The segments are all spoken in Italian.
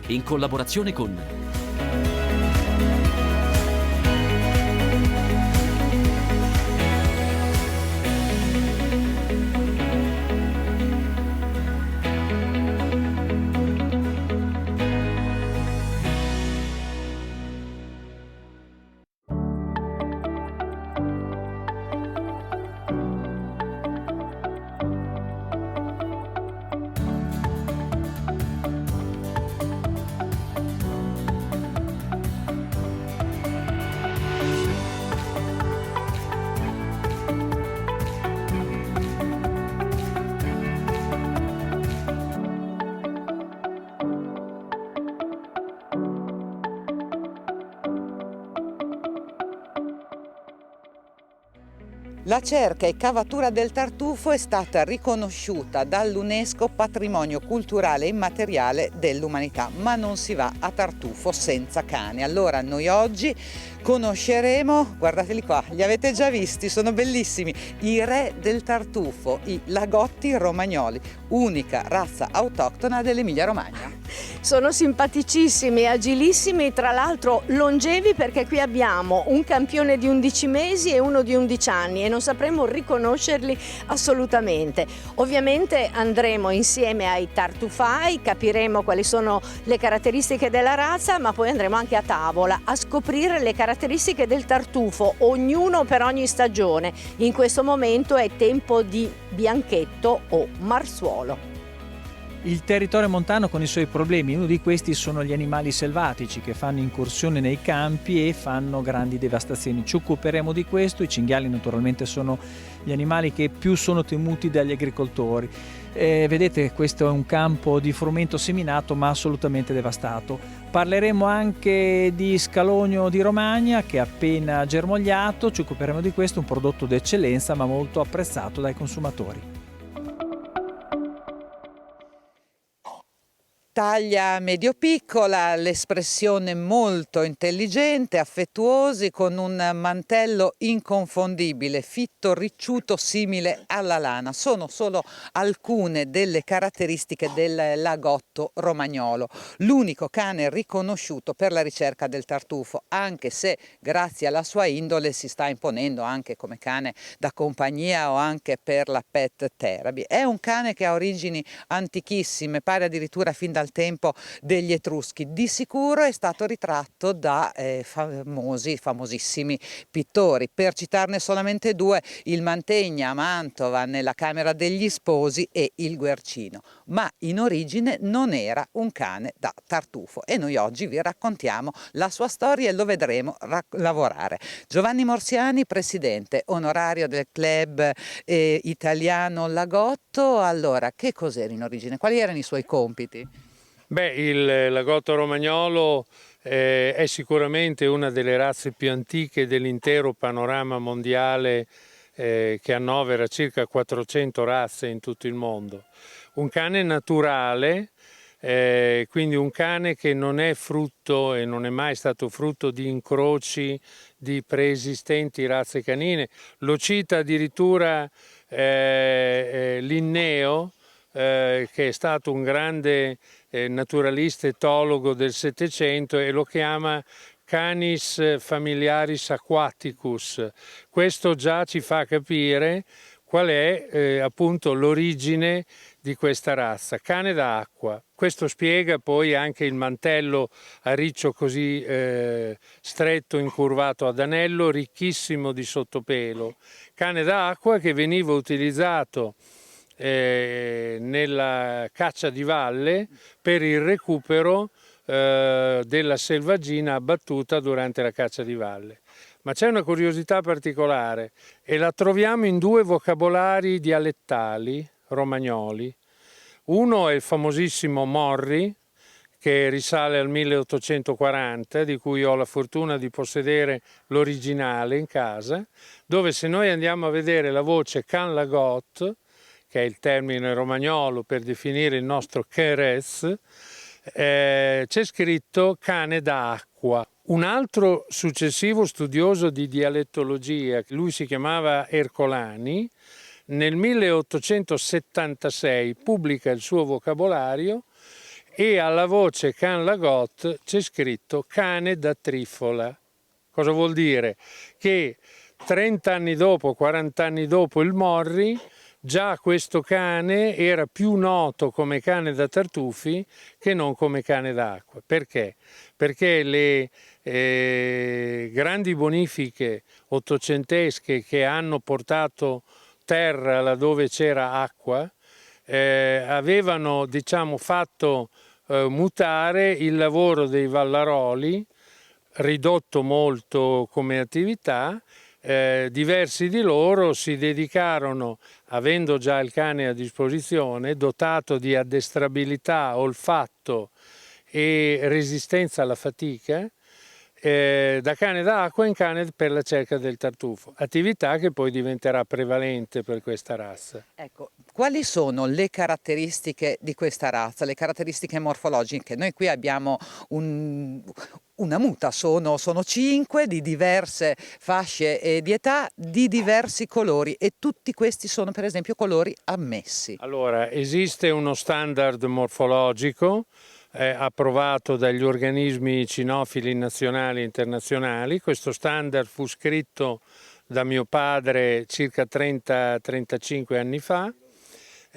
in collaborazione con La cerca e cavatura del tartufo è stata riconosciuta dall'UNESCO patrimonio culturale immateriale dell'umanità, ma non si va a Tartufo senza cane. Allora noi oggi conosceremo, guardateli qua, li avete già visti, sono bellissimi, i re del tartufo, i lagotti romagnoli, unica razza autoctona dell'Emilia-Romagna. Sono simpaticissimi, agilissimi, tra l'altro longevi, perché qui abbiamo un campione di 11 mesi e uno di 11 anni e non sapremo riconoscerli assolutamente. Ovviamente andremo insieme ai tartufai, capiremo quali sono le caratteristiche della razza, ma poi andremo anche a tavola a scoprire le caratteristiche del tartufo, ognuno per ogni stagione. In questo momento è tempo di bianchetto o marsuolo. Il territorio montano con i suoi problemi, uno di questi sono gli animali selvatici che fanno incursione nei campi e fanno grandi devastazioni. Ci occuperemo di questo, i cinghiali naturalmente sono gli animali che più sono temuti dagli agricoltori. Vedete, questo è un campo di frumento seminato ma assolutamente devastato. Parleremo anche di scalogno di Romagna che è appena germogliato, ci occuperemo di questo, un prodotto d'eccellenza ma molto apprezzato dai consumatori. Taglia medio-piccola, l'espressione molto intelligente, affettuosi, con un mantello inconfondibile, fitto, ricciuto, simile alla lana. Sono solo alcune delle caratteristiche del lagotto romagnolo, l'unico cane riconosciuto per la ricerca del tartufo, anche se grazie alla sua indole si sta imponendo anche come cane da compagnia o anche per la pet therapy. È un cane che ha origini antichissime, pare addirittura fin dal tempo degli Etruschi. Di sicuro è stato ritratto da famosissimi pittori. Per citarne solamente due, il Mantegna a Mantova nella Camera degli Sposi e il Guercino. Ma in origine non era un cane da tartufo e noi oggi vi raccontiamo la sua storia e lo vedremo lavorare. Giovanni Morsiani, presidente onorario del club italiano Lagotto. Allora, che cos'era in origine? Quali erano i suoi compiti? Beh, il lagotto romagnolo è sicuramente una delle razze più antiche dell'intero panorama mondiale, che annovera circa 400 razze in tutto il mondo. Un cane naturale, quindi un cane che non è frutto e non è mai stato frutto di incroci di preesistenti razze canine. Lo cita addirittura Linneo, che è stato un grande naturalista etologo del Settecento, e lo chiama Canis familiaris aquaticus. Questo già ci fa capire qual è appunto l'origine di questa razza, cane d'acqua. Questo spiega poi anche il mantello a riccio così stretto, incurvato ad anello, ricchissimo di sottopelo. Cane d'acqua che veniva utilizzato nella caccia di valle per il recupero della selvaggina abbattuta durante la caccia di valle. Ma c'è una curiosità particolare e la troviamo in due vocabolari dialettali romagnoli. Uno è il famosissimo Morri, che risale al 1840, di cui ho la fortuna di possedere l'originale in casa, dove se noi andiamo a vedere la voce can lagot, che è il termine romagnolo per definire il nostro Jerez, c'è scritto cane d'acqua. Un altro successivo studioso di dialettologia, lui si chiamava Ercolani, nel 1876 pubblica il suo vocabolario e alla voce Can Lagot c'è scritto cane da trifola. Cosa vuol dire? Che 30 anni dopo, 40 anni dopo il Morri, già questo cane era più noto come cane da tartufi che non come cane d'acqua. Perché? Perché le grandi bonifiche ottocentesche che hanno portato terra laddove c'era acqua avevano, diciamo, fatto mutare il lavoro dei vallaroli, ridotto molto come attività. Diversi di loro si dedicarono, avendo già il cane a disposizione, dotato di addestrabilità, olfatto e resistenza alla fatica, da cane d'acqua in cane per la cerca del tartufo, attività che poi diventerà prevalente per questa razza. Ecco, quali sono le caratteristiche di questa razza, le caratteristiche morfologiche? Noi qui abbiamo una muta, sono 5 di diverse fasce di età, di diversi colori, e tutti questi sono per esempio colori ammessi. Allora, esiste uno standard morfologico approvato dagli organismi cinofili nazionali e internazionali. Questo standard fu scritto da mio padre circa 30-35 anni fa.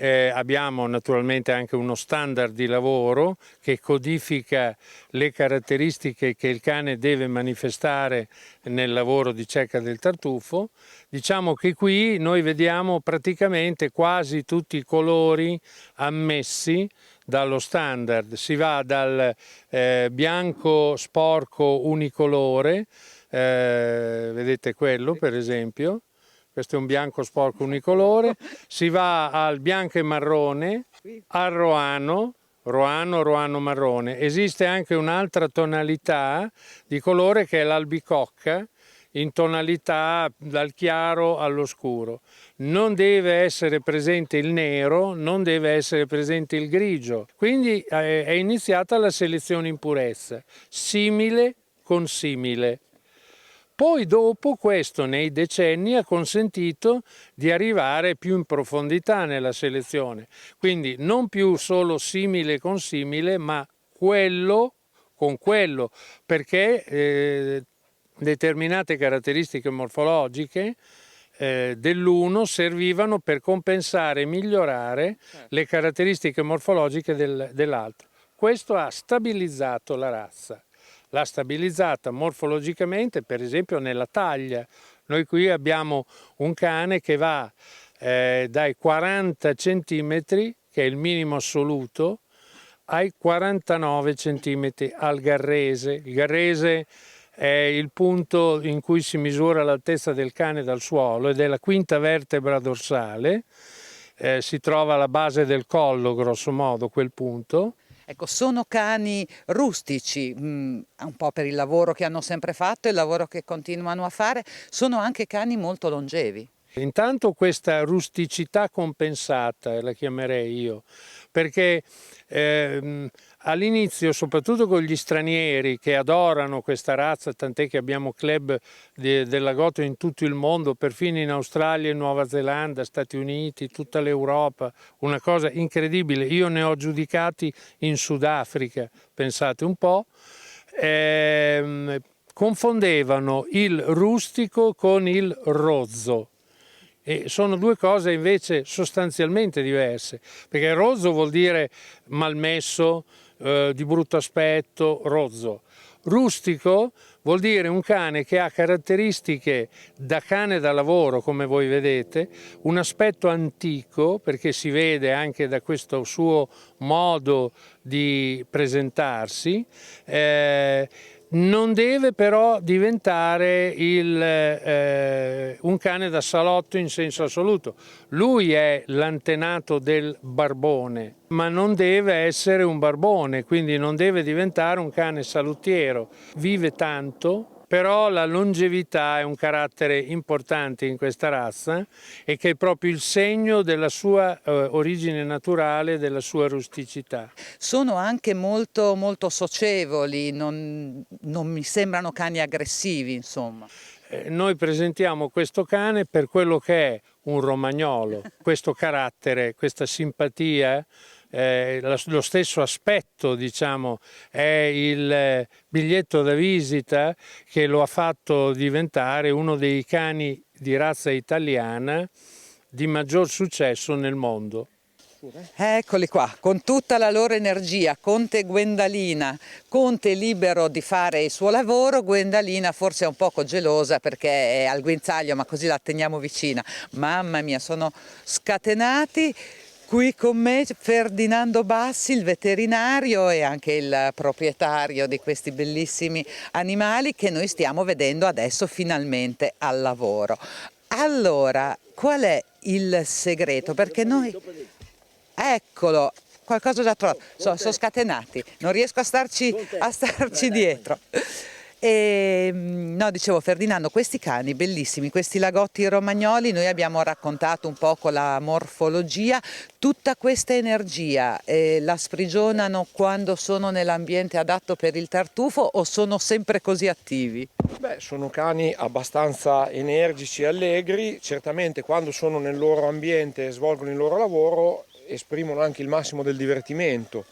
Abbiamo naturalmente anche uno standard di lavoro che codifica le caratteristiche che il cane deve manifestare nel lavoro di cerca del tartufo. Diciamo che qui noi vediamo praticamente quasi tutti i colori ammessi dallo standard. Si va dal bianco sporco unicolore, vedete quello per esempio. Questo è un bianco sporco unicolore, si va al bianco e marrone, al roano marrone. Esiste anche un'altra tonalità di colore che è l'albicocca, in tonalità dal chiaro allo scuro. Non deve essere presente il nero, non deve essere presente il grigio. Quindi è iniziata la selezione in purezza, simile con simile. Poi dopo questo nei decenni ha consentito di arrivare più in profondità nella selezione, quindi non più solo simile con simile, ma quello con quello, perché determinate caratteristiche morfologiche dell'uno servivano per compensare e migliorare le caratteristiche morfologiche dell'altro. Questo ha stabilizzato la razza. L'ha stabilizzata morfologicamente, per esempio nella taglia. Noi qui abbiamo un cane che va dai 40 cm, che è il minimo assoluto, ai 49 cm al garrese. Il garrese è il punto in cui si misura l'altezza del cane dal suolo ed è la quinta vertebra dorsale. Si trova alla base del collo, grosso modo, quel punto. Ecco, sono cani rustici, un po' per il lavoro che hanno sempre fatto e il lavoro che continuano a fare, sono anche cani molto longevi. Intanto questa rusticità compensata, la chiamerei io, perché all'inizio, soprattutto con gli stranieri che adorano questa razza, tant'è che abbiamo club del Lagotto in tutto il mondo, perfino in Australia, Nuova Zelanda, Stati Uniti, tutta l'Europa, una cosa incredibile. Io ne ho giudicati in Sudafrica, pensate un po'. Confondevano il rustico con il rozzo. E sono due cose invece sostanzialmente diverse, perché rozzo vuol dire malmesso, di brutto aspetto, rozzo. Rustico vuol dire un cane che ha caratteristiche da cane da lavoro, come voi vedete, un aspetto antico, perché si vede anche da questo suo modo di presentarsi, non deve però diventare un cane da salotto in senso assoluto. Lui è l'antenato del barbone, ma non deve essere un barbone, quindi non deve diventare un cane salutiero. Vive tanto, però la longevità è un carattere importante in questa razza e che è proprio il segno della sua origine naturale, della sua rusticità. Sono anche molto, molto socievoli, non mi sembrano cani aggressivi, insomma. Noi presentiamo questo cane per quello che è un romagnolo, questo carattere, questa simpatia lo stesso aspetto, diciamo, è il biglietto da visita che lo ha fatto diventare uno dei cani di razza italiana di maggior successo nel mondo. Eccoli qua, con tutta la loro energia, Conte e Gwendalina. Conte libero di fare il suo lavoro, Gwendalina forse è un poco gelosa perché è al guinzaglio, ma così la teniamo vicina. Mamma mia, sono scatenati. Qui con me Ferdinando Bassi, il veterinario e anche il proprietario di questi bellissimi animali che noi stiamo vedendo adesso finalmente al lavoro. Allora, qual è il segreto? Perché noi... Eccolo, qualcosa ho già trovato, sono scatenati, non riesco a starci dietro. No, dicevo Ferdinando, questi cani bellissimi, questi lagotti romagnoli, noi abbiamo raccontato un poco la morfologia, tutta questa energia la sprigionano quando sono nell'ambiente adatto per il tartufo o sono sempre così attivi? Beh, sono cani abbastanza energici e allegri, certamente quando sono nel loro ambiente e svolgono il loro lavoro esprimono anche il massimo del divertimento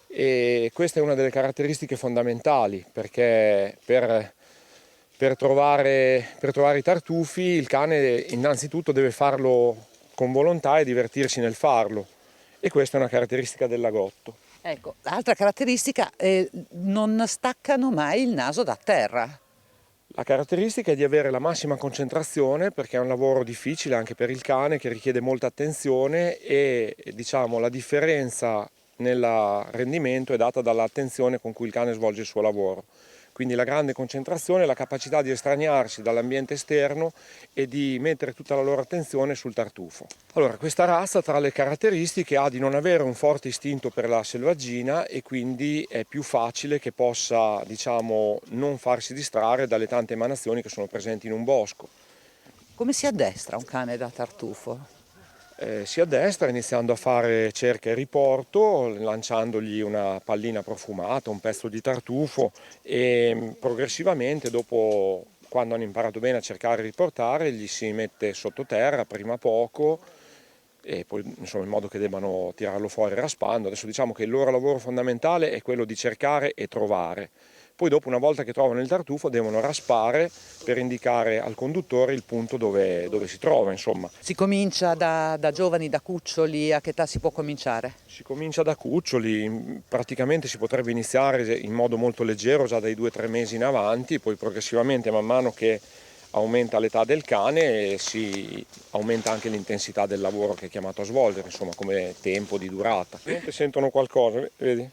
e questa è una delle caratteristiche fondamentali perché per trovare i tartufi il cane innanzitutto deve farlo con volontà e divertirsi nel farlo e questa è una caratteristica del lagotto. Ecco, l'altra caratteristica è non staccano mai il naso da terra. La caratteristica è di avere la massima concentrazione perché è un lavoro difficile anche per il cane che richiede molta attenzione e diciamo la differenza nel rendimento è data dall'attenzione con cui il cane svolge il suo lavoro. Quindi la grande concentrazione, la capacità di estraniarsi dall'ambiente esterno e di mettere tutta la loro attenzione sul tartufo. Allora, questa razza tra le caratteristiche ha di non avere un forte istinto per la selvaggina e quindi è più facile che possa, diciamo, non farsi distrarre dalle tante emanazioni che sono presenti in un bosco. Come si addestra un cane da tartufo? Si addestra iniziando a fare cerca e riporto, lanciandogli una pallina profumata, un pezzo di tartufo e progressivamente dopo, quando hanno imparato bene a cercare e riportare, gli si mette sottoterra prima poco e poi insomma in modo che debbano tirarlo fuori raspando. Adesso diciamo che il loro lavoro fondamentale è quello di cercare e trovare. Poi dopo, una volta che trovano il tartufo, devono raspare per indicare al conduttore il punto dove si trova, insomma. Si comincia da giovani, da cuccioli, a che età si può cominciare? Si comincia da cuccioli, praticamente si potrebbe iniziare in modo molto leggero già dai 2-3 mesi in avanti, poi progressivamente man mano che aumenta l'età del cane si aumenta anche l'intensità del lavoro che è chiamato a svolgere, insomma come tempo di durata. Sentono qualcosa, vedi?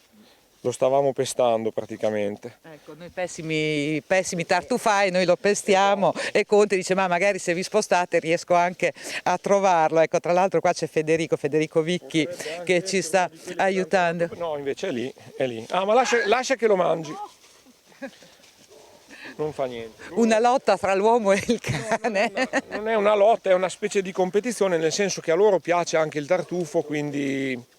Lo stavamo pestando praticamente. Ecco, noi pessimi tartufai, noi lo pestiamo e Conte dice ma magari se vi spostate riesco anche a trovarlo. Ecco, tra l'altro qua c'è Federico Vicchi che ci sta aiutando. No, invece è lì. Ah, ma lascia che lo mangi. Non fa niente. Una lotta fra l'uomo e il cane. Non è una lotta, è una specie di competizione, nel senso che a loro piace anche il tartufo, quindi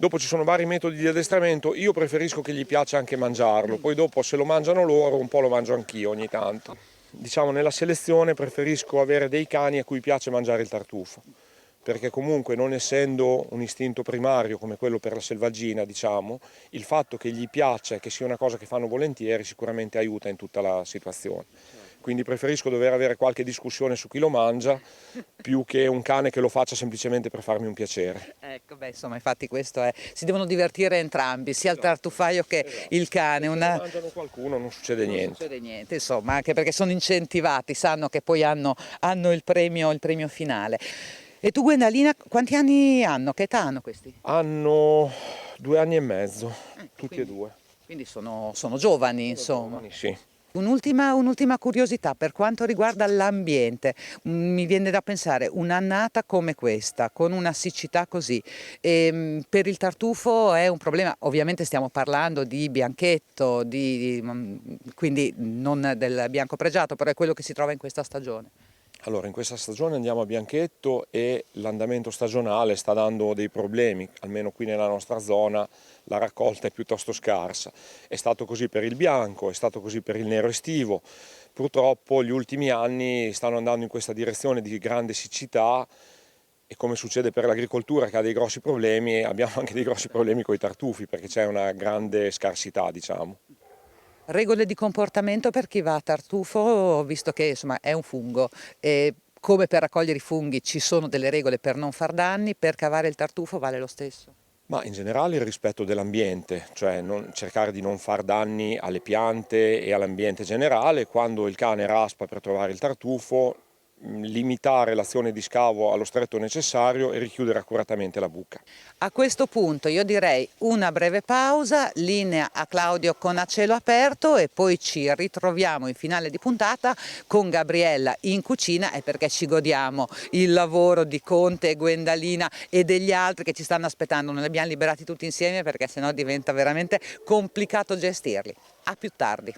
dopo ci sono vari metodi di addestramento, io preferisco che gli piaccia anche mangiarlo, poi dopo se lo mangiano loro un po' lo mangio anch'io ogni tanto. Diciamo nella selezione preferisco avere dei cani a cui piace mangiare il tartufo, perché comunque non essendo un istinto primario come quello per la selvaggina, diciamo, il fatto che gli piaccia e che sia una cosa che fanno volentieri sicuramente aiuta in tutta la situazione. Quindi preferisco dover avere qualche discussione su chi lo mangia più che un cane che lo faccia semplicemente per farmi un piacere. Ecco, beh, insomma, infatti questo è, si devono divertire entrambi, sia il tartufaio che il cane. Se mangiano qualcuno non succede niente. Non succede niente, insomma, anche perché sono incentivati, sanno che poi hanno il premio finale. E tu Gwendalina, quanti anni hanno? Che età hanno questi? Hanno 2 anni e mezzo, tutti e due. Quindi sono giovani, insomma. Giovani, sì. Un'ultima curiosità per quanto riguarda l'ambiente, mi viene da pensare un'annata come questa, con una siccità così, per il tartufo è un problema, ovviamente stiamo parlando di bianchetto, quindi non del bianco pregiato, però è quello che si trova in questa stagione. Allora, in questa stagione andiamo a bianchetto e l'andamento stagionale sta dando dei problemi, almeno qui nella nostra zona la raccolta è piuttosto scarsa. È stato così per il bianco, è stato così per il nero estivo. Purtroppo gli ultimi anni stanno andando in questa direzione di grande siccità e come succede per l'agricoltura che ha dei grossi problemi, abbiamo anche dei grossi problemi con i tartufi perché c'è una grande scarsità, diciamo. Regole di comportamento per chi va a tartufo, visto che insomma è un fungo, e come per raccogliere i funghi ci sono delle regole per non far danni, per cavare il tartufo vale lo stesso? Ma in generale il rispetto dell'ambiente, cioè cercare di non far danni alle piante e all'ambiente generale. Quando il cane raspa per trovare il tartufo, limitare l'azione di scavo allo stretto necessario e richiudere accuratamente la buca. A questo punto io direi una breve pausa, linea a Claudio con A Cielo Aperto e poi ci ritroviamo in finale di puntata con Gabriella in cucina, e perché ci godiamo il lavoro di Conte e Gwendalina e degli altri che ci stanno aspettando. Non li abbiamo liberati tutti insieme perché sennò diventa veramente complicato gestirli. A più tardi.